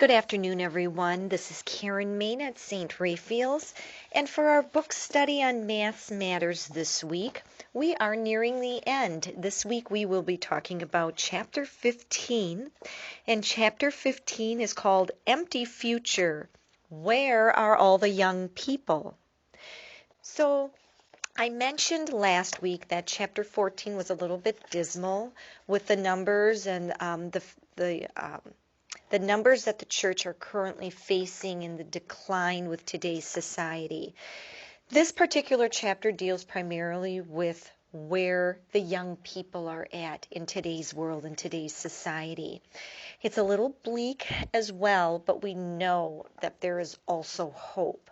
Good afternoon, everyone. This is Karen Main at St. Raphael's, and for our book study on Maths Matters this week, we are nearing the end. This week we will be talking about Chapter 15, and Chapter 15 is called Empty Future. Where are all the young people? So, I mentioned last week that Chapter 14 was a little bit dismal with the numbers and the numbers that the church are currently facing in the decline with today's society. This particular chapter deals primarily with where the young people are at in today's world, in today's society. It's a little bleak as well, but we know that there is also hope.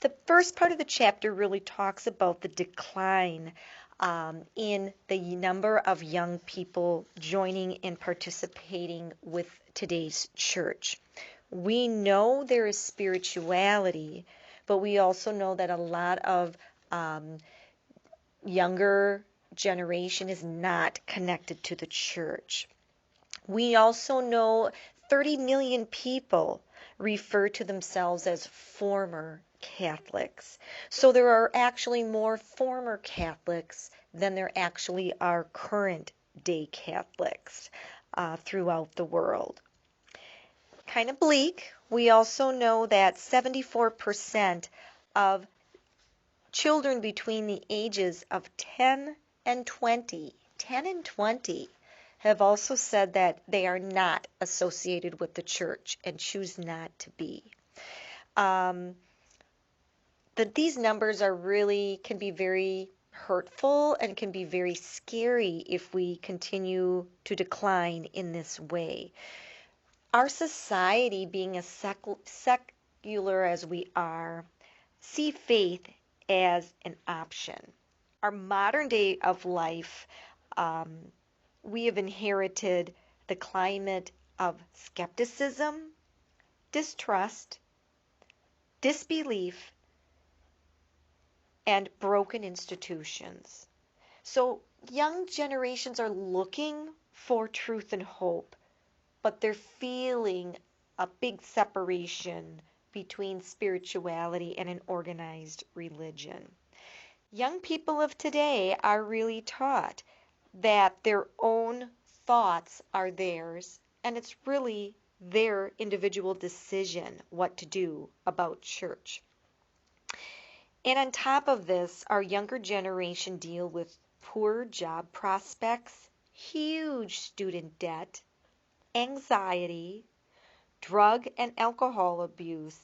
The first part of the chapter really talks about the decline in the number of young people joining and participating with today's church. We know there is spirituality, but we also know that a lot of younger generation is not connected to the church. We also know 30 million people refer to themselves as former Catholics. So there are actually more former Catholics than there actually are current day Catholics throughout the world. Kind of bleak. We also know that 74% of children between the ages of 10 and 20 have also said that they are not associated with the church and choose not to be. These numbers can be very hurtful and can be very scary if we continue to decline in this way. Our society, being as secular as we are, see faith as an option. Our modern day of life, we have inherited the climate of skepticism, distrust, disbelief, and broken institutions. So young generations are looking for truth and hope, but they're feeling a big separation between spirituality and an organized religion. Young people of today are really taught that their own thoughts are theirs, and it's really their individual decision what to do about church. And on top of this, our younger generation deal with poor job prospects, huge student debt, anxiety, drug and alcohol abuse,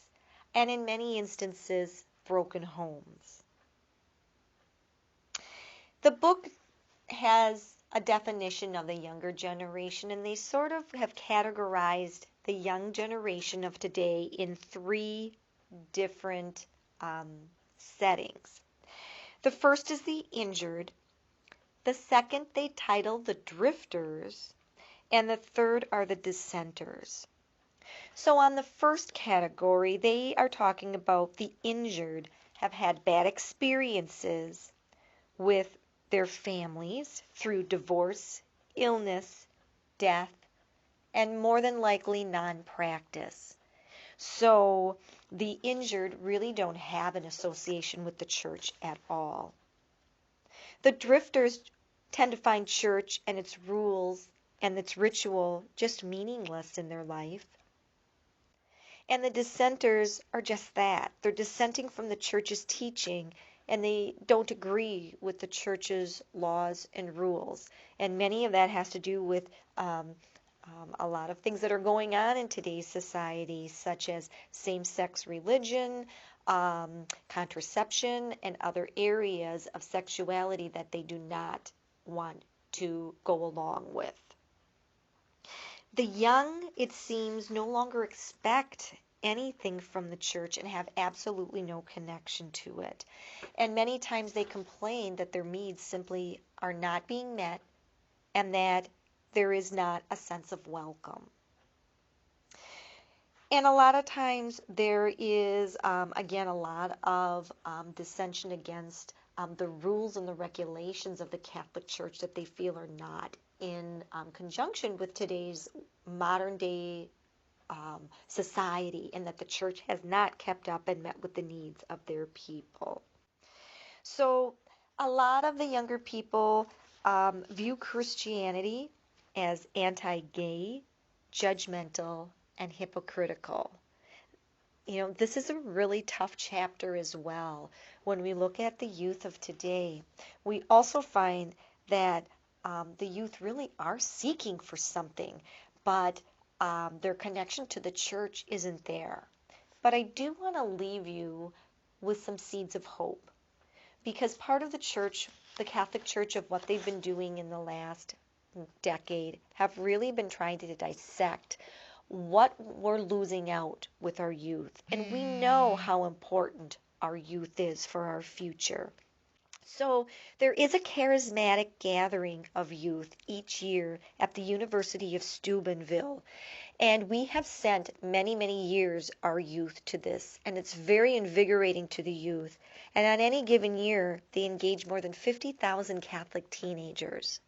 and in many instances, broken homes. The book has a definition of the younger generation, and they sort of have categorized the young generation of today in three different settings. The first is the injured, the second they title the drifters, and the third are the dissenters. So on the first category, they are talking about the injured have had bad experiences with their families through divorce, illness, death, and more than likely non-practice. So the injured really don't have an association with the church at all. The drifters tend to find church and its rules and its ritual just meaningless in their life. And the dissenters are just that. They're dissenting from the church's teaching, and they don't agree with the church's laws and rules. And many of that has to do with a lot of things that are going on in today's society, such as same-sex religion, contraception, and other areas of sexuality that they do not want to go along with. The young, it seems, no longer expect anything from the church and have absolutely no connection to it. And many times they complain that their needs simply are not being met and that there is not a sense of welcome. And a lot of times there is, again, a lot of dissension against the rules and the regulations of the Catholic Church that they feel are not in conjunction with today's modern day society, and that the church has not kept up and met with the needs of their people. So, a lot of the younger people view Christianity as anti gay, judgmental, and hypocritical. This is a really tough chapter as well. When we look at the youth of today, we also find that the youth really are seeking for something, but their connection to the church isn't there. But I do want to leave you with some seeds of hope, because part of the church, the Catholic Church, of what they've been doing in the last decade, have really been trying to dissect what we're losing out with our youth. And we know how important our youth is for our future. So there is a charismatic gathering of youth each year at the University of Steubenville. And we have sent many, many years our youth to this, and it's very invigorating to the youth. And on any given year, they engage more than 50,000 Catholic teenagers.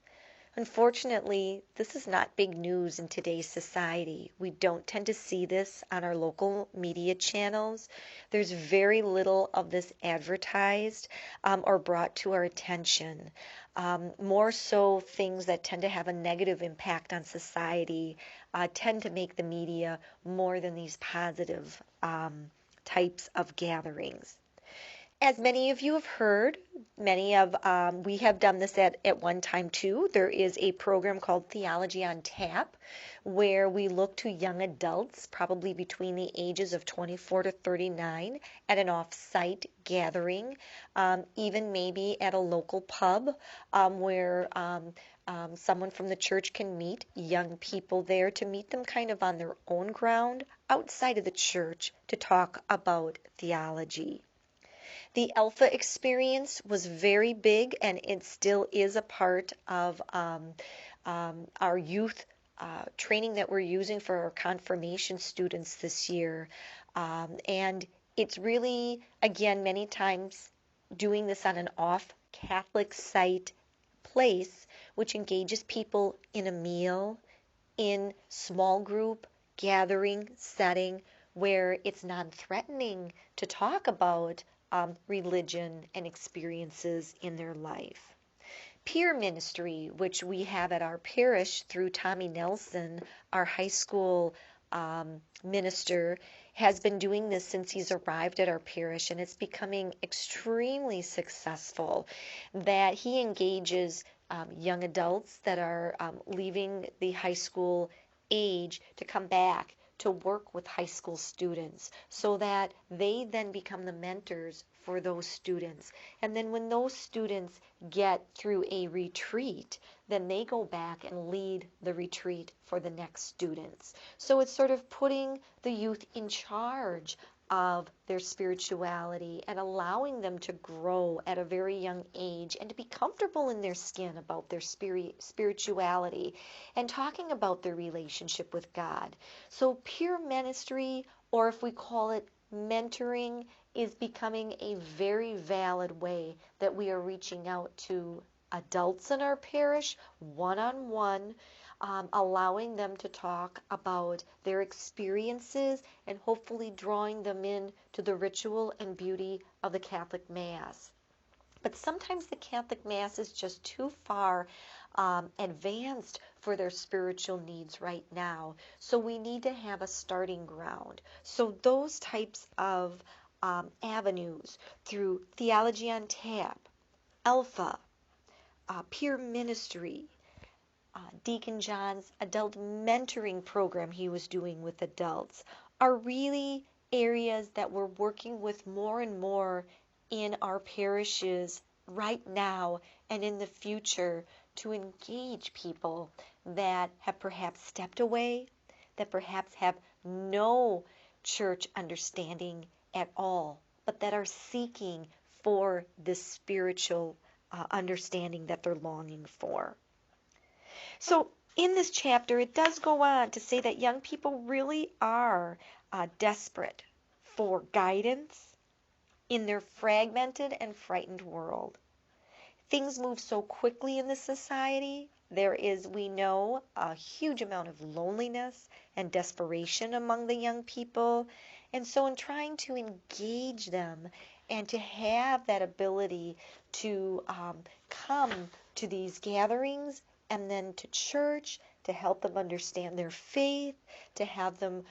Unfortunately, this is not big news in today's society. We don't tend to see this on our local media channels. There's very little of this advertised or brought to our attention. More so, things that tend to have a negative impact on society tend to make the media more than these positive types of gatherings. As many of you have heard, we have done this at one time too. There is a program called Theology on Tap, where we look to young adults, probably between the ages of 24 to 39, at an off-site gathering, even maybe at a local pub, where someone from the church can meet young people there, to meet them kind of on their own ground outside of the church, to talk about theology. The Alpha experience was very big, and it still is a part of our youth training that we're using for our confirmation students this year. And it's really, again, many times doing this on an off-Catholic site place, which engages people in a meal, in small group gathering setting, where it's non-threatening to talk about religion and experiences in their life. Peer ministry, which we have at our parish through Tommy Nelson, our high school minister, has been doing this since he's arrived at our parish, and it's becoming extremely successful. That he engages young adults that are leaving the high school age to come back to work with high school students, so that they then become the mentors for those students. And then when those students get through a retreat, then they go back and lead the retreat for the next students. So it's sort of putting the youth in charge of their spirituality and allowing them to grow at a very young age and to be comfortable in their skin about their spirituality and talking about their relationship with God. So peer ministry, or if we call it mentoring, is becoming a very valid way that we are reaching out to adults in our parish one-on-one, allowing them to talk about their experiences and hopefully drawing them in to the ritual and beauty of the Catholic Mass. But sometimes the Catholic Mass is just too far advanced for their spiritual needs right now. So we need to have a starting ground. So those types of avenues through Theology on Tap, Alpha, peer ministry, Deacon John's adult mentoring program he was doing with adults, are really areas that we're working with more and more in our parishes right now and in the future, to engage people that have perhaps stepped away, that perhaps have no church understanding at all, but that are seeking for this spiritual understanding that they're longing for. So in this chapter, it does go on to say that young people really are desperate for guidance in their fragmented and frightened world. Things move so quickly in this society There is, we know, a huge amount of loneliness and desperation among the young people. And so, in trying to engage them and to have that ability to come to these gatherings and then to church, to help them understand their faith, to have them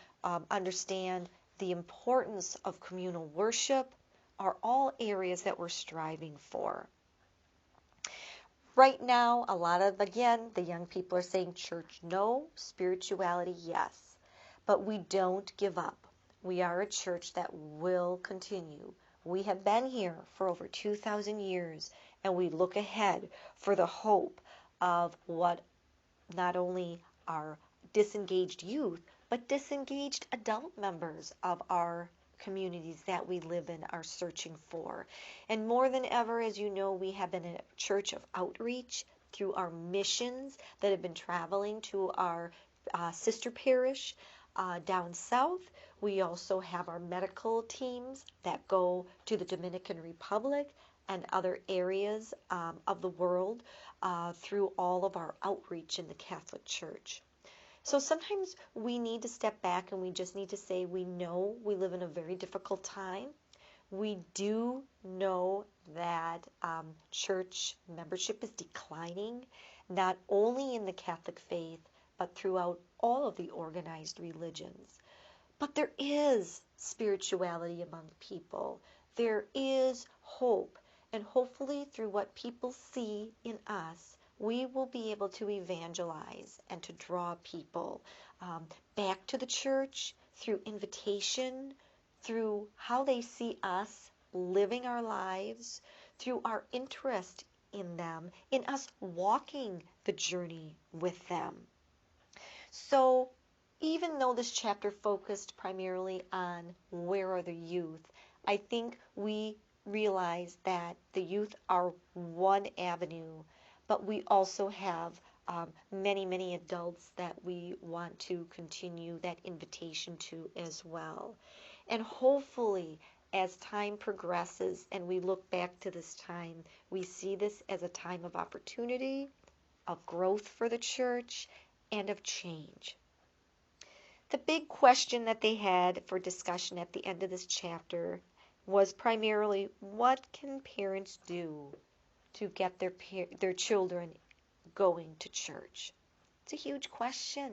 understand the importance of communal worship, are all areas that we're striving for. Right now, a lot of, again, the young people are saying church no, spirituality yes. But we don't give up. We are a church that will continue. We have been here for over 2,000 years, and we look ahead for the hope of what not only our disengaged youth, but disengaged adult members of our communities that we live in are searching for. And more than ever, as you know, we have been a church of outreach through our missions that have been traveling to our sister parish down south. We also have our medical teams that go to the Dominican Republic and other areas of the world through all of our outreach in the Catholic Church. So sometimes we need to step back and we just need to say we know we live in a very difficult time. We do know that church membership is declining, not only in the Catholic faith, but throughout all of the organized religions. But there is spirituality among people. There is hope. And hopefully through what people see in us, we will be able to evangelize and to draw people back to the church through invitation, through how they see us living our lives, through our interest in them, in us walking the journey with them. So even though this chapter focused primarily on where are the youth, I think we realize that the youth are one avenue, but we also have many, many adults that we want to continue that invitation to as well. And hopefully, as time progresses and we look back to this time, we see this as a time of opportunity, of growth for the church, and of change. The big question that they had for discussion at the end of this chapter was primarily, what can parents do to get their children going to church? It's a huge question.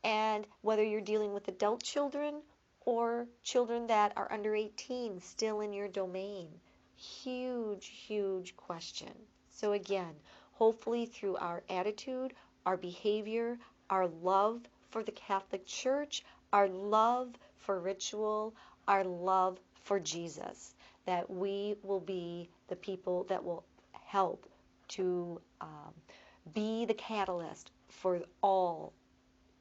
And whether you're dealing with adult children or children that are under 18 still in your domain, huge, huge question. So again, hopefully through our attitude, our behavior, our love for the Catholic Church, our love for ritual, our love for Jesus, that we will be the people that will help to be the catalyst for all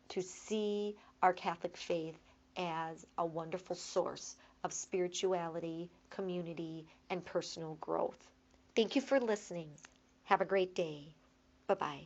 to see our Catholic faith as a wonderful source of spirituality, community, and personal growth. Thank you for listening. Have a great day. Bye-bye.